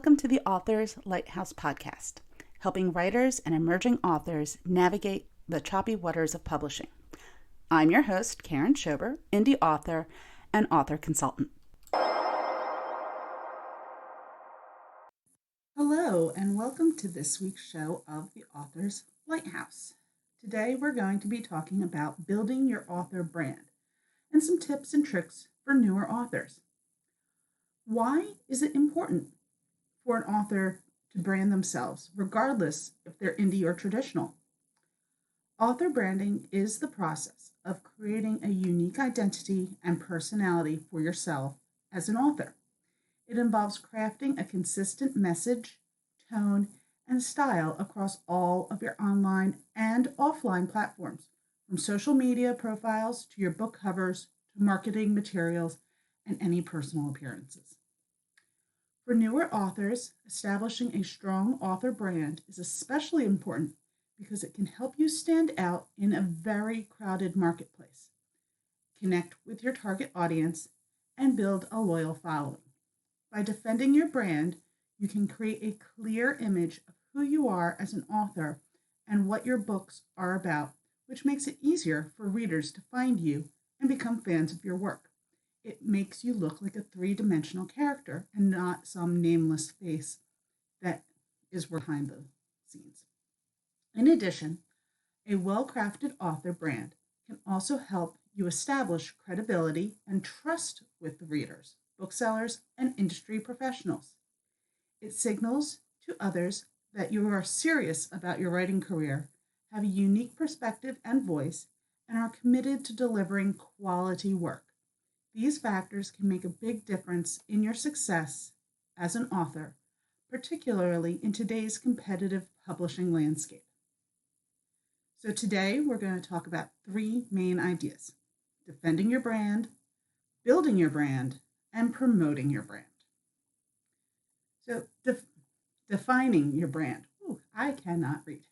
Welcome to the Authors Lighthouse podcast, helping writers and emerging authors navigate the choppy waters of publishing. I'm your host, Karen Schober, indie author and author consultant. Hello, and welcome to this week's show of the Authors Lighthouse. Today, we're going to be talking about building your author brand and some tips and tricks for newer authors. Why is it important for an author to brand themselves, regardless if they're indie or traditional? Author branding is the process of creating a unique identity and personality for yourself as an author. It involves crafting a consistent message, tone, and style across all of your online and offline platforms, from social media profiles to your book covers to marketing materials and any personal appearances. For newer authors, establishing a strong author brand is especially important because it can help you stand out in a very crowded marketplace, connect with your target audience, and build a loyal following. By defending your brand, you can create a clear image of who you are as an author and what your books are about, which makes it easier for readers to find you and become fans of your work. It makes you look like a three-dimensional character and not some nameless face that is behind the scenes. In addition, a well-crafted author brand can also help you establish credibility and trust with the readers, booksellers, and industry professionals. It signals to others that you are serious about your writing career, have a unique perspective and voice, and are committed to delivering quality work. These factors can make a big difference in your success as an author, particularly in today's competitive publishing landscape. So today we're going to talk about three main ideas: defending your brand, building your brand, and promoting your brand. So defining your brand. I cannot read.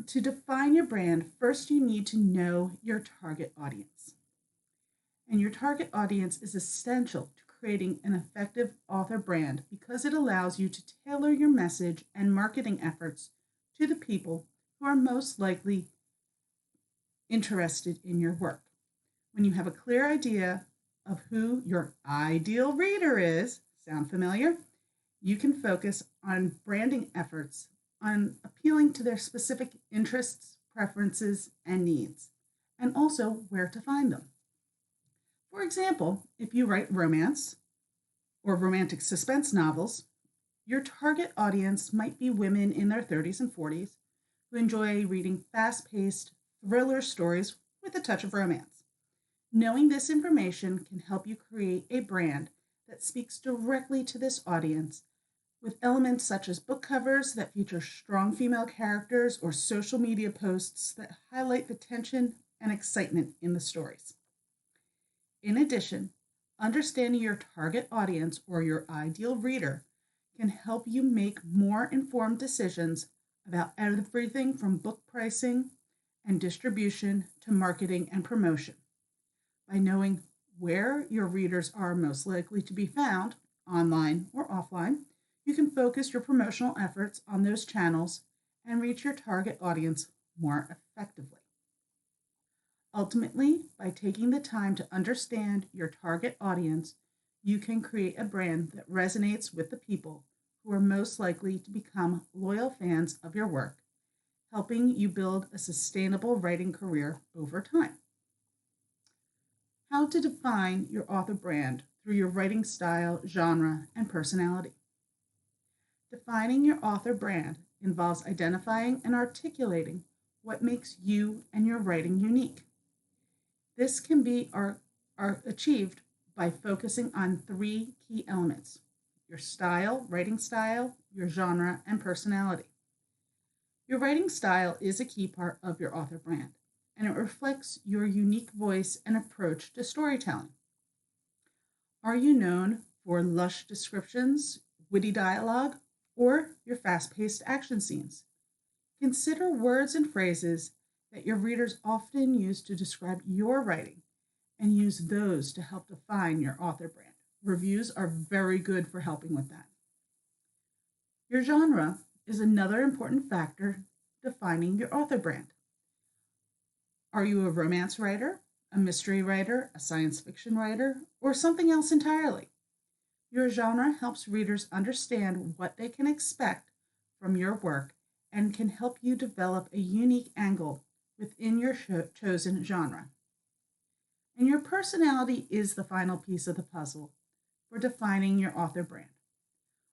To define your brand, first you need to know your target audience. And your target audience is essential to creating an effective author brand because it allows you to tailor your message and marketing efforts to the people who are most likely interested in your work. When you have a clear idea of who your ideal reader is, sound familiar? You can focus on branding efforts on appealing to their specific interests, preferences, and needs, and also where to find them. For example, if you write romance or romantic suspense novels, your target audience might be women in their 30s and 40s who enjoy reading fast-paced thriller stories with a touch of romance. Knowing this information can help you create a brand that speaks directly to this audience with elements such as book covers that feature strong female characters or social media posts that highlight the tension and excitement in the stories. In addition, understanding your target audience or your ideal reader can help you make more informed decisions about everything from book pricing and distribution to marketing and promotion. By knowing where your readers are most likely to be found, online or offline, you can focus your promotional efforts on those channels and reach your target audience more effectively. Ultimately, by taking the time to understand your target audience, you can create a brand that resonates with the people who are most likely to become loyal fans of your work, helping you build a sustainable writing career over time. How to define your author brand through your writing style, genre, and personality. Defining your author brand involves identifying and articulating what makes you and your writing unique. This can be achieved by focusing on three key elements: your style, writing style, your genre, and personality. Your writing style is a key part of your author brand, and it reflects your unique voice and approach to storytelling. Are you known for lush descriptions, witty dialogue, or your fast-paced action scenes? Consider words and phrases that your readers often use to describe your writing and use those to help define your author brand Reviews are very good for helping with that. Your genre is another important factor defining your author brand. Are you a romance writer, a mystery writer, a science fiction writer, or something else entirely? Your genre helps readers understand what they can expect from your work and can help you develop a unique angle within your chosen genre. And your personality is the final piece of the puzzle for defining your author brand.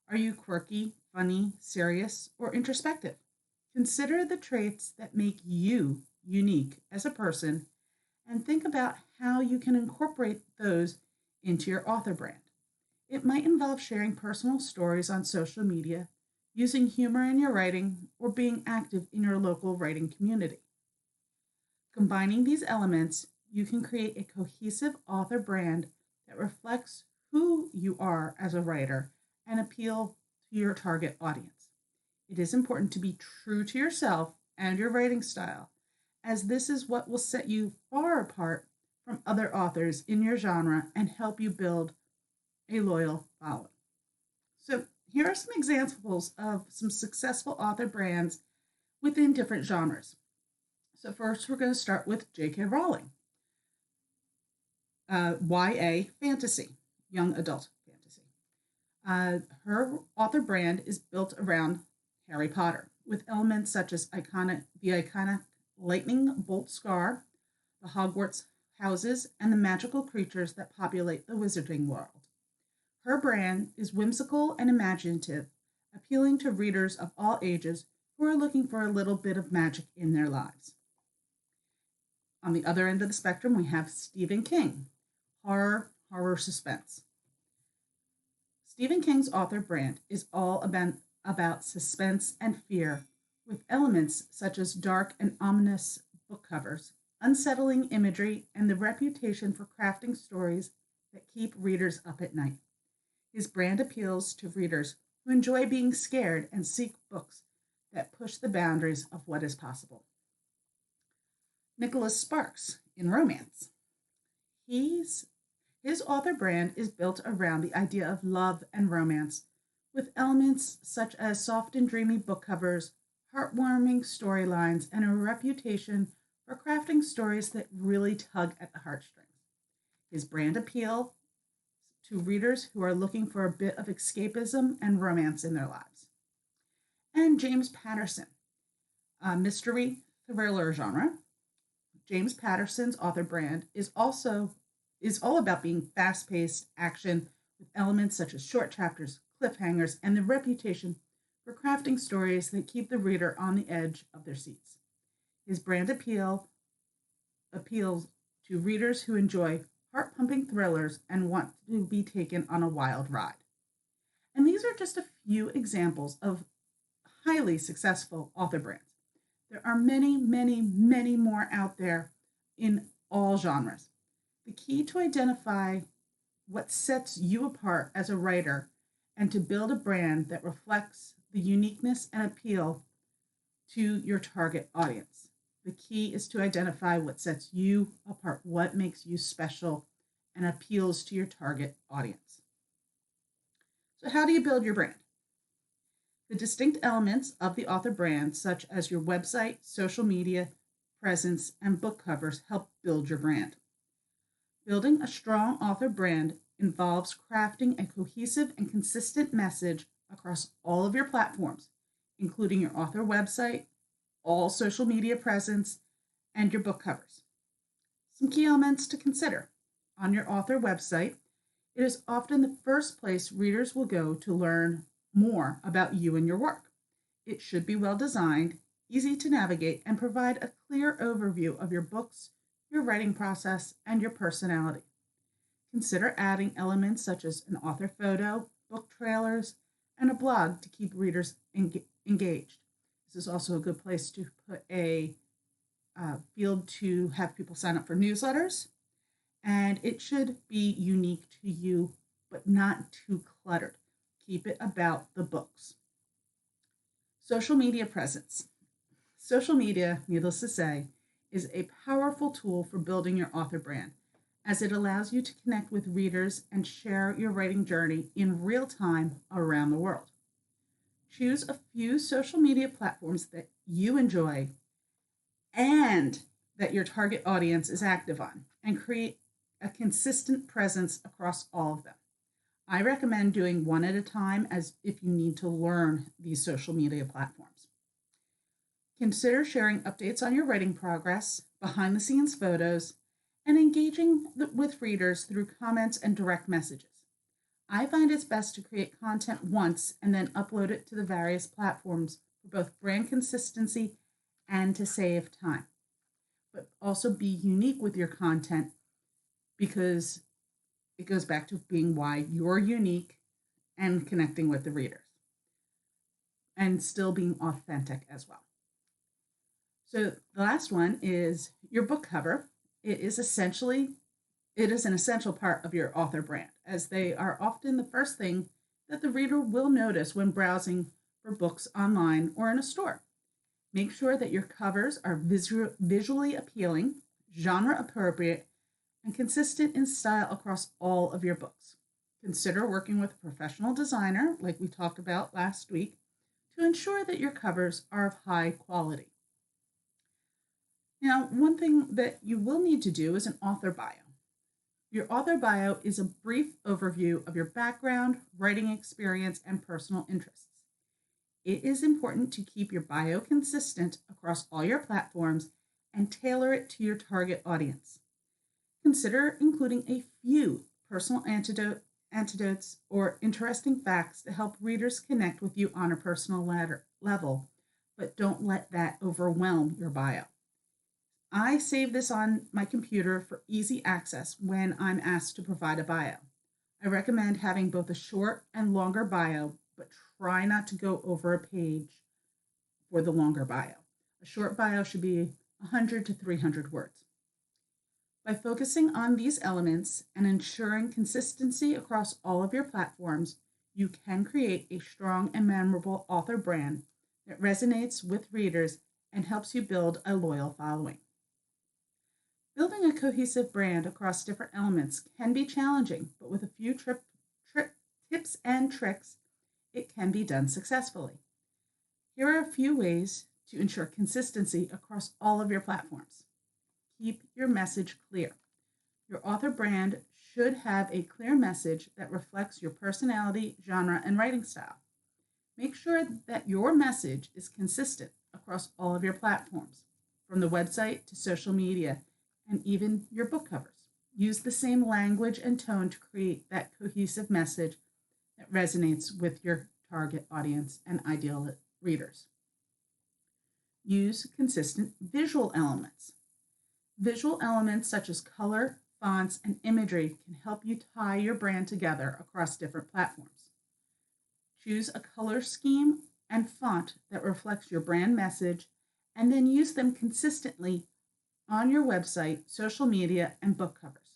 Are you quirky, funny, serious, or introspective? Consider the traits that make you unique as a person and think about how you can incorporate those into your author brand. It might involve sharing personal stories on social media, using humor in your writing, or being active in your local writing community. Combining these elements, you can create a cohesive author brand that reflects who you are as a writer and appeal to your target audience. It is important to be true to yourself and your writing style, as this is what will set you far apart from other authors in your genre and help you build a loyal following. So, here are some examples of some successful author brands within different genres. So, first, we're going to start with J.K. Rowling. YA fantasy, young adult fantasy. Her author brand is built around Harry Potter, with elements such as the iconic lightning bolt scar, the Hogwarts houses, and the magical creatures that populate the wizarding world. Her brand is whimsical and imaginative, appealing to readers of all ages who are looking for a little bit of magic in their lives. On the other end of the spectrum, we have Stephen King, horror suspense. Stephen King's author brand is all about suspense and fear, with elements such as dark and ominous book covers, unsettling imagery, and the reputation for crafting stories that keep readers up at night. His brand appeals to readers who enjoy being scared and seek books that push the boundaries of what is possible. Nicholas Sparks in romance. His author brand is built around the idea of love and romance, with elements such as soft and dreamy book covers, heartwarming storylines, and a reputation for crafting stories that really tug at the heartstrings. His brand appeal to readers who are looking for a bit of escapism and romance in their lives. And James Patterson, a mystery thriller genre. James Patterson's author brand is all about being fast-paced action with elements such as short chapters, cliffhangers, and the reputation for crafting stories that keep the reader on the edge of their seats. His brand appeals to readers who enjoy heart-pumping thrillers and want to be taken on a wild ride. And these are just a few examples of highly successful author brands. There are many, many, many more out there in all genres. The key to identify what sets you apart as a writer and to build a brand that reflects the uniqueness and appeal to your target audience. The key is to identify what sets you apart, what makes you special and appeals to your target audience. So how do you build your brand? The distinct elements of the author brand, such as your website, social media, presence, and book covers, help build your brand. Building a strong author brand involves crafting a cohesive and consistent message across all of your platforms, including your author website, all social media presence, and your book covers. Some key elements to consider. On your author website, it is often the first place readers will go to learn more about you and your work. It should be well designed, easy to navigate, and provide a clear overview of your books, your writing process, and your personality. Consider adding elements such as an author photo, book trailers, and a blog to keep readers engaged. This is also a good place to put a field to have people sign up for newsletters, and it should be unique to you, but not too cluttered. Keep it about the books. Social media presence. Social media, needless to say, is a powerful tool for building your author brand, as it allows you to connect with readers and share your writing journey in real time around the world. Choose a few social media platforms that you enjoy and that your target audience is active on, and create a consistent presence across all of them. I recommend doing one at a time, as if you need to learn these social media platforms. Consider sharing updates on your writing progress, behind the scenes photos, and engaging with readers through comments and direct messages. I find it's best to create content once and then upload it to the various platforms for both brand consistency and to save time. But also be unique with your content, because it goes back to being why you're unique and connecting with the readers, and still being authentic as well. So the last one is your book cover. It is an essential part of your author brand, as they are often the first thing that the reader will notice when browsing for books online or in a store. Make sure that your covers are visually appealing, genre appropriate, and consistent in style across all of your books. Consider working with a professional designer, like we talked about last week, to ensure that your covers are of high quality. Now, one thing that you will need to do is an author bio. Your author bio is a brief overview of your background, writing experience, and personal interests. It is important to keep your bio consistent across all your platforms and tailor it to your target audience. Consider including a few personal anecdotes or interesting facts to help readers connect with you on a personal level, but don't let that overwhelm your bio. I save this on my computer for easy access when I'm asked to provide a bio. I recommend having both a short and longer bio, but try not to go over a page for the longer bio. A short bio should be 100 to 300 words. By focusing on these elements and ensuring consistency across all of your platforms, you can create a strong and memorable author brand that resonates with readers and helps you build a loyal following. Building a cohesive brand across different elements can be challenging, but with a few tips and tricks, it can be done successfully. Here are a few ways to ensure consistency across all of your platforms. Keep your message clear. Your author brand should have a clear message that reflects your personality, genre, and writing style. Make sure that your message is consistent across all of your platforms, from the website to social media, and even your book covers. Use the same language and tone to create that cohesive message that resonates with your target audience and ideal readers. Use consistent visual elements. Visual elements such as color, fonts, and imagery can help you tie your brand together across different platforms. Choose a color scheme and font that reflects your brand message, and then use them consistently on your website, social media, and book covers.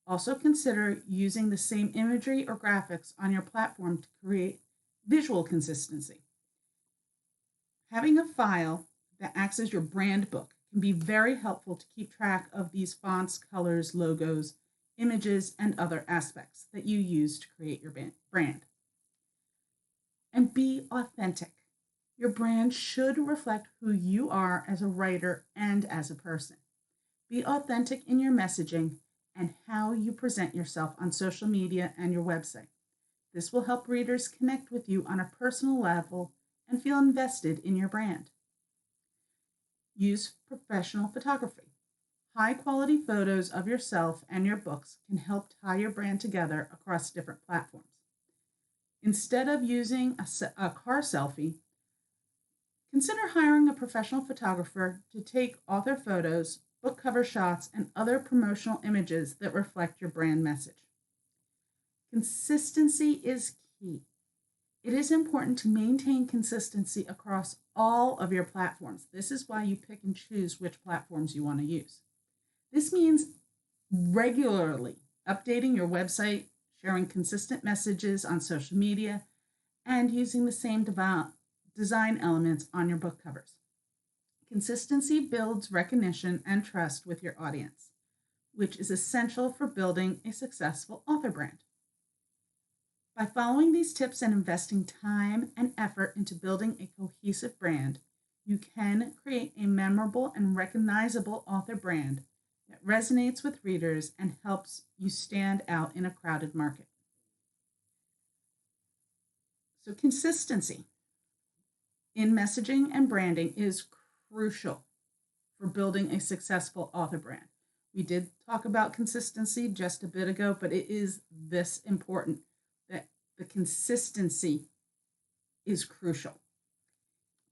Also consider using the same imagery or graphics on your platform to create visual consistency. Having a file that acts as your brand book can be very helpful to keep track of these fonts, colors, logos, images, and other aspects that you use to create your brand. And be authentic. Your brand should reflect who you are as a writer and as a person. Be authentic in your messaging and how you present yourself on social media and your website. This will help readers connect with you on a personal level and feel invested in your brand. Use professional photography. High-quality photos of yourself and your books can help tie your brand together across different platforms. Instead of using a car selfie, consider hiring a professional photographer to take author photos, book cover shots, and other promotional images that reflect your brand message. Consistency is key. It is important to maintain consistency across all of your platforms. This is why you pick and choose which platforms you want to use. This means regularly updating your website, sharing consistent messages on social media, and using the same design elements on your book covers. Consistency builds recognition and trust with your audience. which is essential for building a successful author brand. By following these tips and investing time and effort into building a cohesive brand, you can create a memorable and recognizable author brand that resonates with readers and helps you stand out in a crowded market. So, consistency in messaging and branding is crucial for building a successful author brand. We did talk about consistency just a bit ago, but it is this important that the consistency is crucial.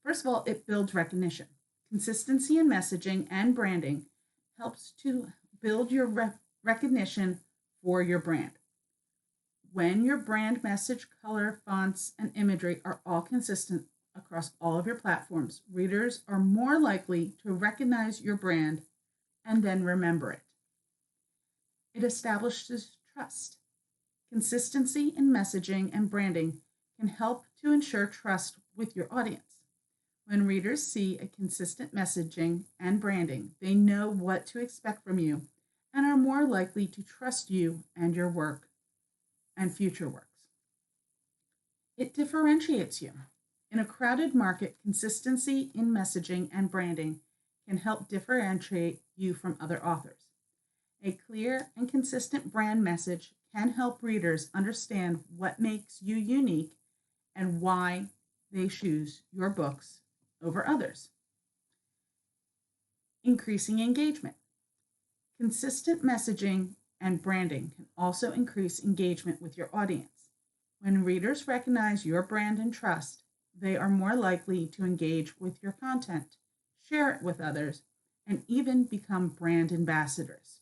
First of all, it builds recognition. Consistency in messaging and branding helps to build your recognition for your brand. When your brand message, color, fonts, and imagery are all consistent across all of your platforms, readers are more likely to recognize your brand and then remember it. It establishes trust. Consistency in messaging and branding can help to ensure trust with your audience. When readers see a consistent messaging and branding, they know what to expect from you and are more likely to trust you and your work and future works. It differentiates you. In a crowded market, consistency in messaging and branding can help differentiate you from other authors. A clear and consistent brand message can help readers understand what makes you unique and why they choose your books over others. Increasing engagement. Consistent messaging and branding can also increase engagement with your audience. When readers recognize your brand and trust, they are more likely to engage with your content, share it with others, and even become brand ambassadors.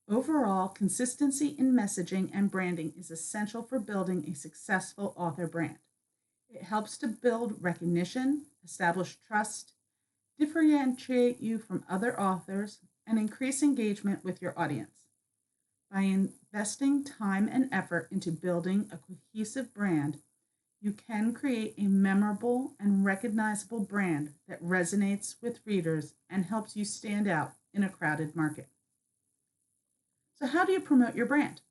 Overall, consistency in messaging and branding is essential for building a successful author brand. It helps to build recognition, establish trust, differentiate you from other authors, and increase engagement with your audience. By investing time and effort into building a cohesive brand, you can create a memorable and recognizable brand that resonates with readers and helps you stand out in a crowded market. So, how do you promote your brand?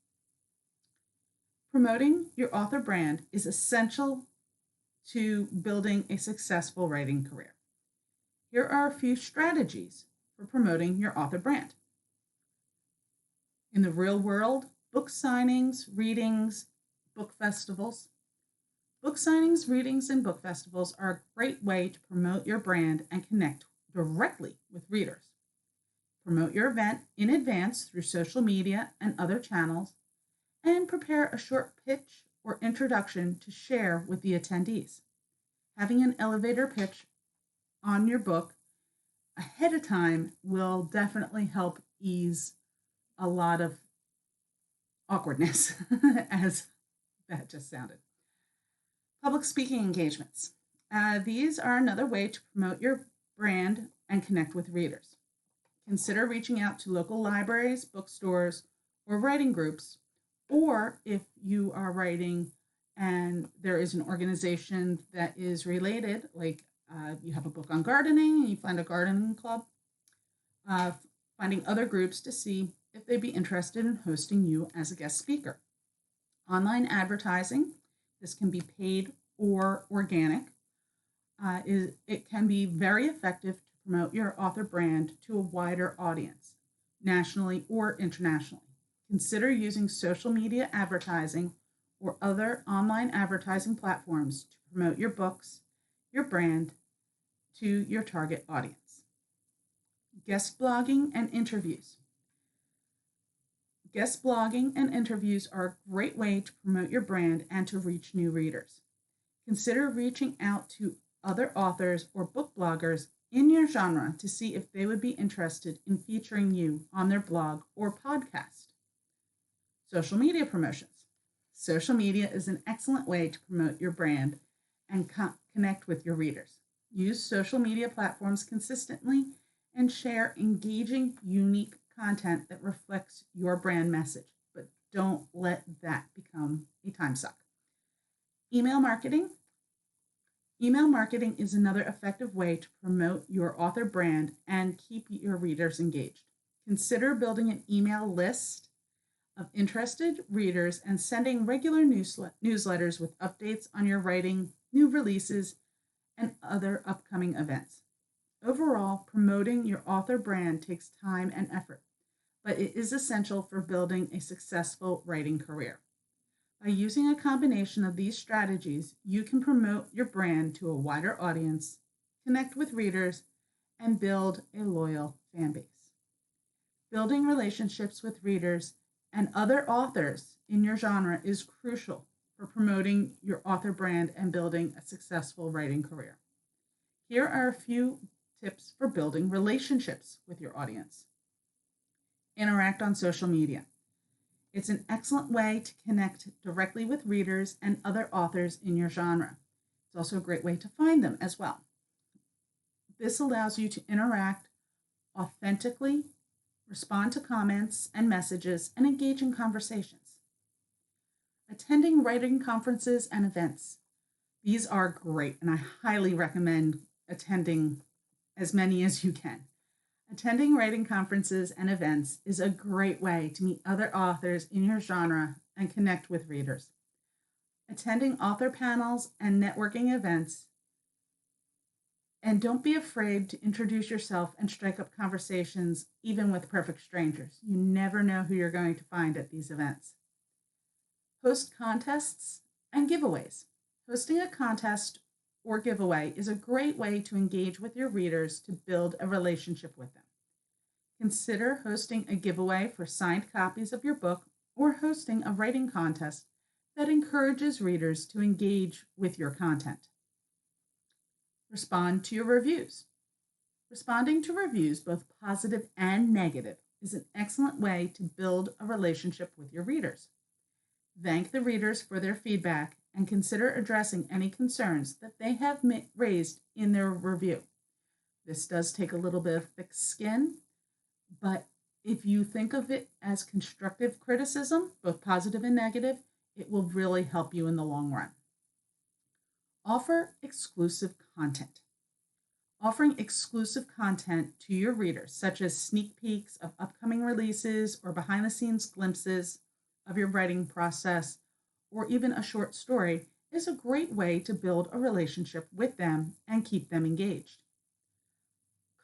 Promoting your author brand is essential to building a successful writing career. Here are a few strategies for promoting your author brand. In the real world, book signings, readings, book festivals. Book signings, readings, and book festivals are a great way to promote your brand and connect directly with readers. Promote your event in advance through social media and other channels, and prepare a short pitch or introduction to share with the attendees. Having an elevator pitch on your book ahead of time will definitely help ease a lot of awkwardness, as that just sounded. Public speaking engagements. These are another way to promote your brand and connect with readers. Consider reaching out to local libraries, bookstores, or writing groups, or if you are writing and there is an organization that is related, like you have a book on gardening and you find a gardening club, finding other groups to see if they'd be interested in hosting you as a guest speaker. Online advertising, this can be paid or organic. It can be very effective to promote your author brand to a wider audience, nationally or internationally. Consider using social media advertising or other online advertising platforms to promote your books, your brand, to your target audience. Guest blogging and interviews. Guest blogging and interviews are a great way to promote your brand and to reach new readers. Consider reaching out to other authors or book bloggers in your genre to see if they would be interested in featuring you on their blog or podcast. Social media promotions. Social media is an excellent way to promote your brand and connect with your readers. Use social media platforms consistently and share engaging, unique content that reflects your brand message, but don't let that become a time suck. Email marketing. Email marketing is another effective way to promote your author brand and keep your readers engaged. Consider building an email list of interested readers and sending regular newsletters with updates on your writing, new releases, and other upcoming events. Overall, promoting your author brand takes time and effort, but it is essential for building a successful writing career. By using a combination of these strategies, you can promote your brand to a wider audience, connect with readers, and build a loyal fan base. Building relationships with readers and other authors in your genre is crucial for promoting your author brand and building a successful writing career. Here are a few tips for building relationships with your audience. Interact on social media. It's an excellent way to connect directly with readers and other authors in your genre. It's also a great way to find them as well. This allows you to interact authentically, respond to comments and messages, and engage in conversations. Attending writing conferences and events. These are great, and I highly recommend attending as many as you can. Attending writing conferences and events is a great way to meet other authors in your genre and connect with readers. Attending author panels and networking events. And don't be afraid to introduce yourself and strike up conversations, even with perfect strangers. You never know who you're going to find at these events. Host contests and giveaways. Hosting a contest or giveaway is a great way to engage with your readers to build a relationship with them. Consider hosting a giveaway for signed copies of your book or hosting a writing contest that encourages readers to engage with your content. Respond to your reviews. Responding to reviews, both positive and negative, is an excellent way to build a relationship with your readers. Thank the readers for their feedback and consider addressing any concerns that they have raised in their review. This does take a little bit of thick skin, but if you think of it as constructive criticism, both positive and negative, it will really help you in the long run. Offer exclusive content. Offering exclusive content to your readers, such as sneak peeks of upcoming releases or behind-the-scenes glimpses of your writing process, or even a short story, is a great way to build a relationship with them and keep them engaged.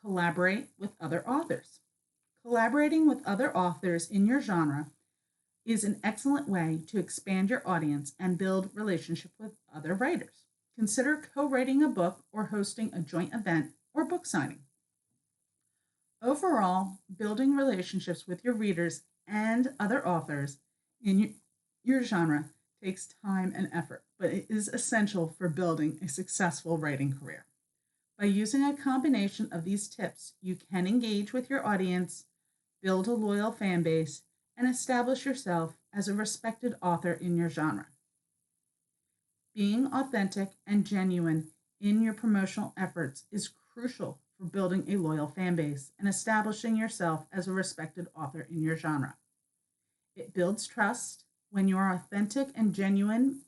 Collaborate with other authors. Collaborating with other authors in your genre is an excellent way to expand your audience and build relationship with other writers. Consider co-writing a book or hosting a joint event or book signing. Overall, building relationships with your readers and other authors in your genre takes time and effort, but it is essential for building a successful writing career. By using a combination of these tips, you can engage with your audience, build a loyal fan base, and establish yourself as a respected author in your genre. Being authentic and genuine in your promotional efforts is crucial for building a loyal fan base and establishing yourself as a respected author in your genre. It builds trust. When you are authentic and genuine,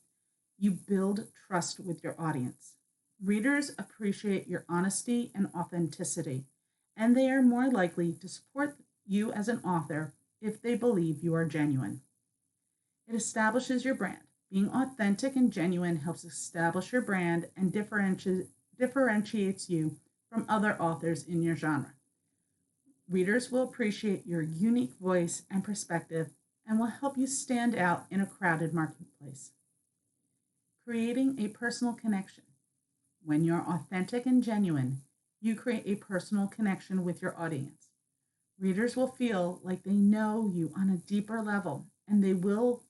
you build trust with your audience. Readers appreciate your honesty and authenticity, and they are more likely to support you as an author if they believe you are genuine. It establishes your brand. Being authentic and genuine helps establish your brand and differentiates you from other authors in your genre. Readers will appreciate your unique voice and perspective and will help you stand out in a crowded marketplace. Creating a personal connection. When you're authentic and genuine, you create a personal connection with your audience. Readers will feel like they know you on a deeper level, and they will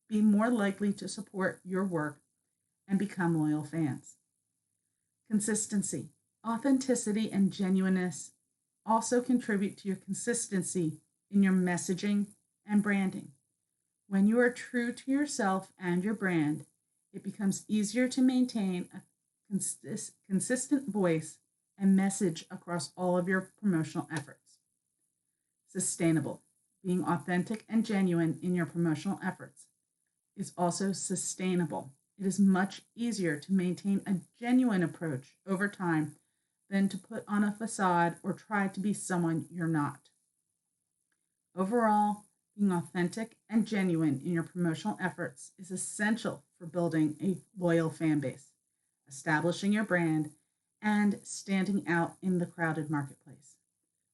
be more likely to support your work and become loyal fans. Consistency. Authenticity and genuineness also contribute to your consistency in your messaging and branding. When you are true to yourself and your brand, it becomes easier to maintain a consistent voice and message across all of your promotional efforts. Sustainable. Being authentic and genuine in your promotional efforts is also sustainable. It is much easier to maintain a genuine approach over time than to put on a facade or try to be someone you're not. Overall, being authentic and genuine in your promotional efforts is essential for building a loyal fan base, establishing your brand, and standing out in the crowded marketplace.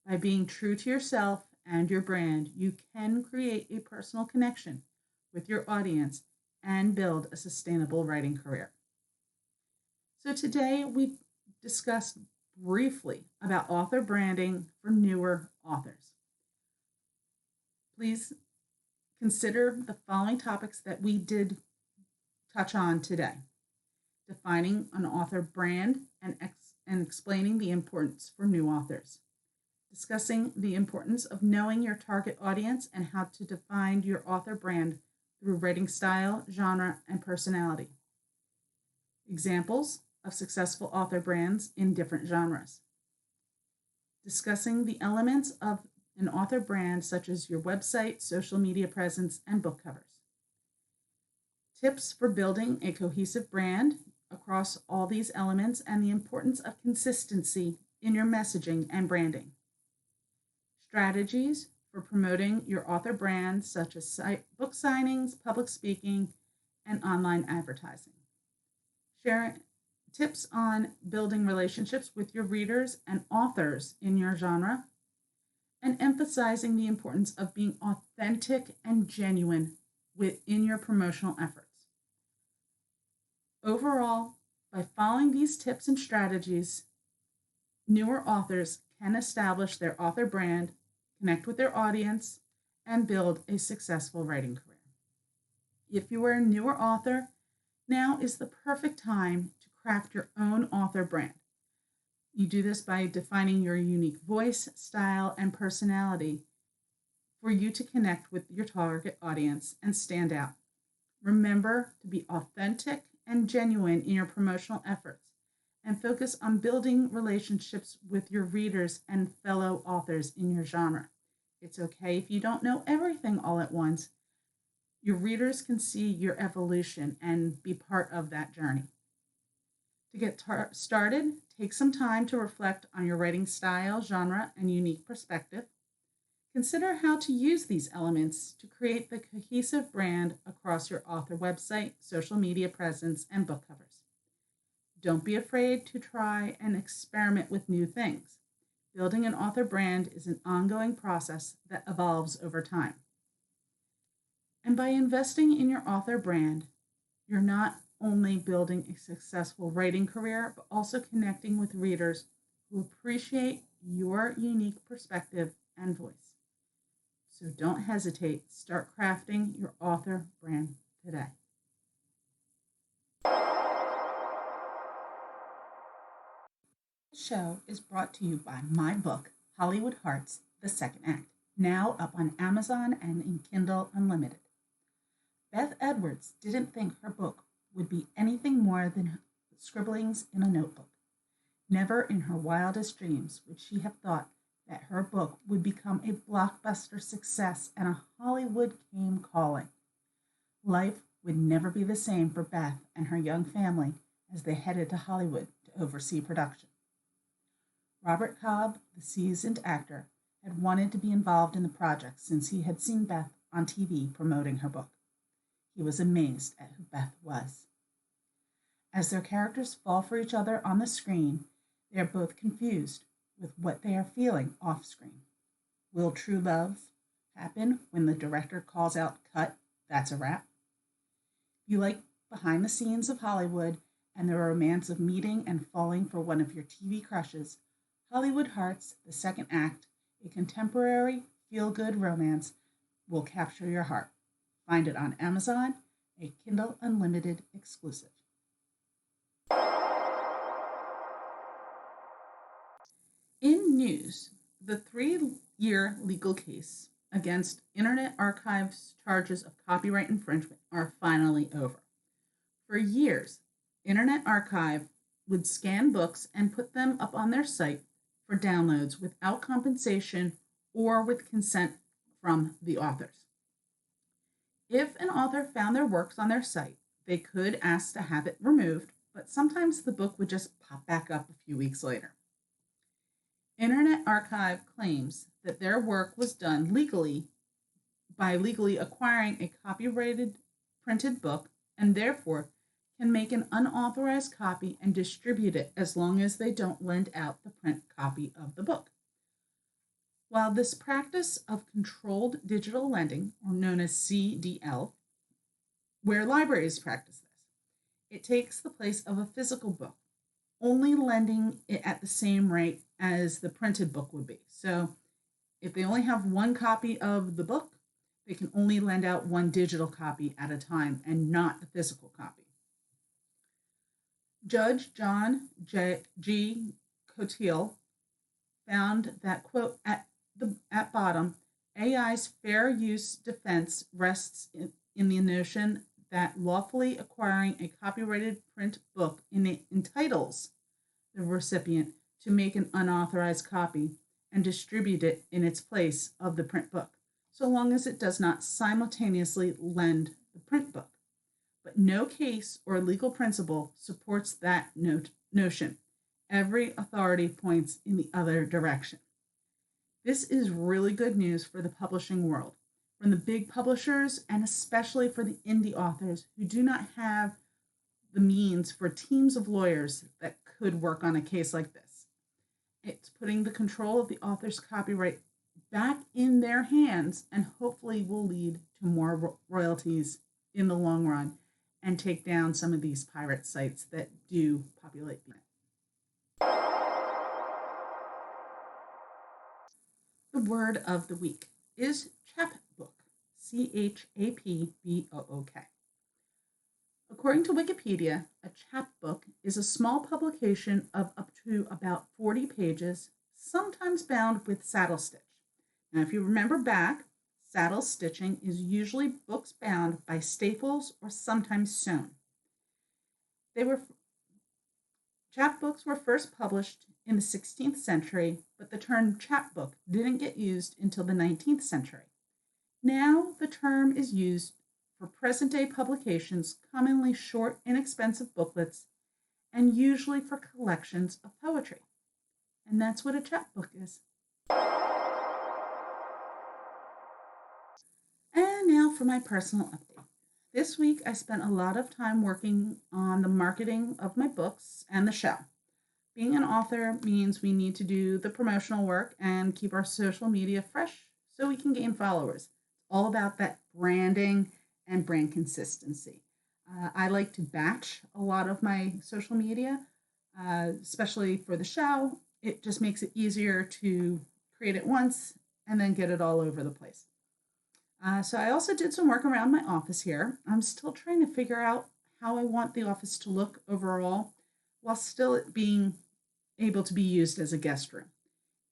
By being true to yourself and your brand, you can create a personal connection with your audience and build a sustainable writing career. So, today we discussed briefly about author branding for newer authors. Please consider the following topics that we did touch on today: defining an author brand and explaining the importance for new authors, discussing the importance of knowing your target audience and how to define your author brand through writing style, genre, and personality, examples of successful author brands in different genres, discussing the elements of an author brand such as your website, social media presence, and book covers, tips for building a cohesive brand across all these elements, and the importance of consistency in your messaging and branding, strategies for promoting your author brand such as book signings, public speaking, and online advertising, sharing tips on building relationships with your readers and authors in your genre, and emphasizing the importance of being authentic and genuine within your promotional efforts. Overall, by following these tips and strategies, newer authors can establish their author brand, connect with their audience, and build a successful writing career. If you are a newer author, now is the perfect time to craft your own author brand. You do this by defining your unique voice, style, and personality for you to connect with your target audience and stand out. Remember to be authentic and genuine in your promotional efforts and focus on building relationships with your readers and fellow authors in your genre. It's okay if you don't know everything all at once. Your readers can see your evolution and be part of that journey. To get started, take some time to reflect on your writing style, genre, and unique perspective. Consider how to use these elements to create the cohesive brand across your author website, social media presence, and book covers. Don't be afraid to try and experiment with new things. Building an author brand is an ongoing process that evolves over time. And by investing in your author brand, you're not only building a successful writing career, but also connecting with readers who appreciate your unique perspective and voice. So don't hesitate. Start crafting your author brand today. This show is brought to you by my book, Hollywood Hearts, The Second Act, now up on Amazon and in Kindle Unlimited. Beth Edwards didn't think her book would be anything more than scribblings in a notebook. Never in her wildest dreams would she have thought that her book would become a blockbuster success and a Hollywood came calling. Life would never be the same for Beth and her young family as they headed to Hollywood to oversee production. Robert Cobb, the seasoned actor, had wanted to be involved in the project since he had seen Beth on TV promoting her book. He was amazed at who Beth was. As their characters fall for each other on the screen, they are both confused with what they are feeling off screen. Will true love happen when the director calls out, "Cut, that's a wrap"? If you like behind the scenes of Hollywood and the romance of meeting and falling for one of your TV crushes, Hollywood Hearts, The Second Act, a contemporary feel-good romance, will capture your heart. Find it on Amazon, a Kindle Unlimited exclusive. In news, the 3-year legal case against Internet Archive's charges of copyright infringement are finally over. For years, Internet Archive would scan books and put them up on their site for downloads without compensation or with consent from the authors. If an author found their works on their site, they could ask to have it removed, but sometimes the book would just pop back up a few weeks later. Internet Archive claims that their work was done legally by legally acquiring a copyrighted printed book and therefore can make an unauthorized copy and distribute it as long as they don't lend out the print copy of the book. While this practice of controlled digital lending, or known as CDL, where libraries practice this, it takes the place of a physical book, only lending it at the same rate as the printed book would be. So if they only have one copy of the book, they can only lend out one digital copy at a time and not the physical copy. Judge John G. Cotiel found that, quote, at bottom, AI's fair use defense rests in the notion that lawfully acquiring a copyrighted print book entitles the recipient to make an unauthorized copy and distribute it in its place of the print book, so long as it does not simultaneously lend the print book. But no case or legal principle supports that notion. Every authority points in the other direction. This is really good news for the publishing world, from the big publishers and especially for the indie authors who do not have the means for teams of lawyers that could work on a case like this. It's putting the control of the author's copyright back in their hands and hopefully will lead to more royalties in the long run and take down some of these pirate sites that do populate the internet. The word of the week is chapbook, chapbook. According to Wikipedia, a chapbook is a small publication of up to about 40 pages, sometimes bound with saddle stitch. Now, if you remember back, saddle stitching is usually books bound by staples or sometimes sewn. Chapbooks were first published in the 16th century, but the term chapbook didn't get used until the 19th century. Now the term is used for present-day publications, commonly short, inexpensive booklets, and usually for collections of poetry. And that's what a chapbook is. And now for my personal update. This week, I spent a lot of time working on the marketing of my books and the show. Being an author means we need to do the promotional work and keep our social media fresh so we can gain followers. It's all about that branding and brand consistency. I like to batch a lot of my social media, especially for the show. It just makes it easier to create it once and then get it all over the place. So I also did some work around my office here. I'm still trying to figure out how I want the office to look overall while still it being able to be used as a guest room.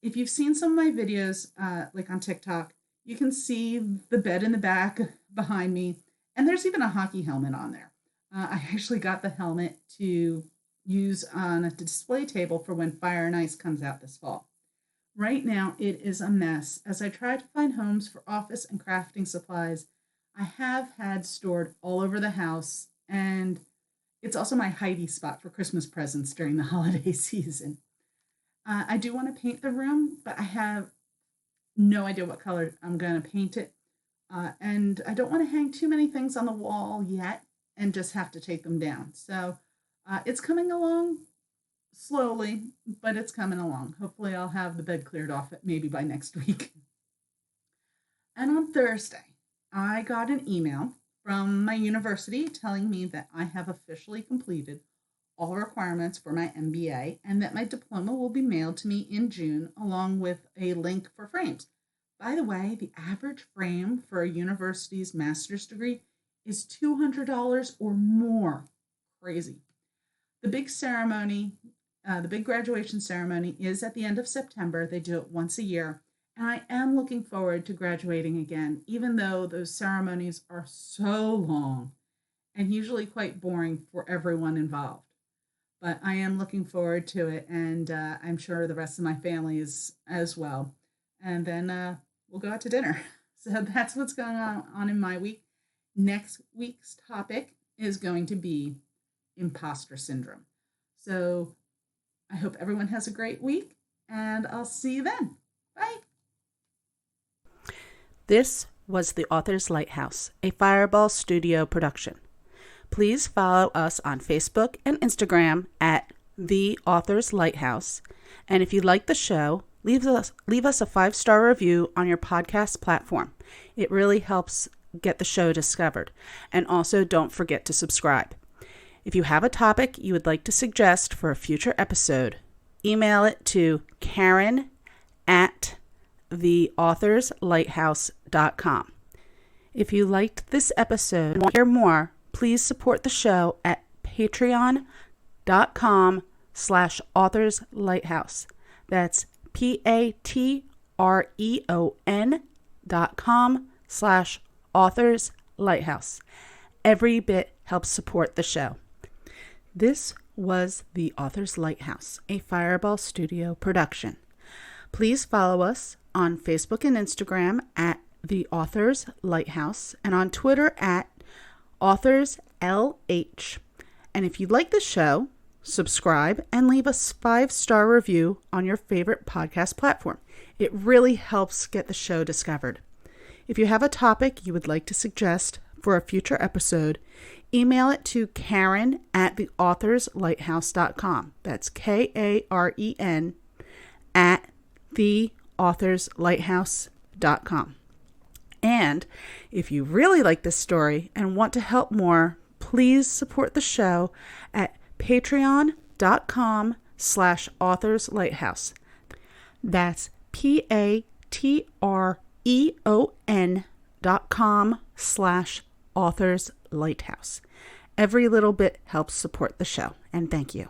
If you've seen some of my videos, like on TikTok, you can see the bed in the back behind me, and there's even a hockey helmet on there. I actually got the helmet to use on a display table for when Fire and Ice comes out this fall. Right now, it is a mess. As I try to find homes for office and crafting supplies, I have had stored all over the house, and it's also my hidey spot for Christmas presents during the holiday season. I do want to paint the room, but I have no idea what color I'm going to paint it. And I don't want to hang too many things on the wall yet and just have to take them down. So it's coming along slowly, but it's coming along. Hopefully I'll have the bed cleared off maybe by next week. And on Thursday, I got an email from my university telling me that I have officially completed all requirements for my MBA and that my diploma will be mailed to me in June along with a link for frames. By the way, the average frame for a university's master's degree is $200 or more. Crazy. The big ceremony, the big graduation ceremony is at the end of September. They do it once a year. And I am looking forward to graduating again, even though those ceremonies are so long and usually quite boring for everyone involved. But I am looking forward to it, and I'm sure the rest of my family is as well. And then we'll go out to dinner. So that's what's going on in my week. Next week's topic is going to be imposter syndrome. So I hope everyone has a great week, and I'll see you then. Bye. This was The Author's Lighthouse, a Fireball Studio production. Please follow us on Facebook and Instagram at The Author's Lighthouse. And if you like the show, leave us a 5-star review on your podcast platform. It really helps get the show discovered. And also don't forget to subscribe. If you have a topic you would like to suggest for a future episode, email it to Karen@theauthorslighthouse.com. If you liked this episode and want to hear more, please support the show at patreon.com/authorslighthouse. That's patreon.com/authorslighthouse. Every bit helps support the show. This was The Author's Lighthouse, a Fireball Studio production. Please follow us on Facebook and Instagram at The Author's Lighthouse and on Twitter at AuthorsLH. And if you like the show, subscribe and leave us a 5-star review on your favorite podcast platform. It really helps get the show discovered. If you have a topic you would like to suggest for a future episode, email it to Karen@theauthorslighthouse.com. That's KAREN @theauthorslighthouse.com. And if you really like this story and want to help more, please support the show at patreon.com/authorslighthouse. That's patreon.com/authorslighthouse. Every little bit helps support the show, and thank you.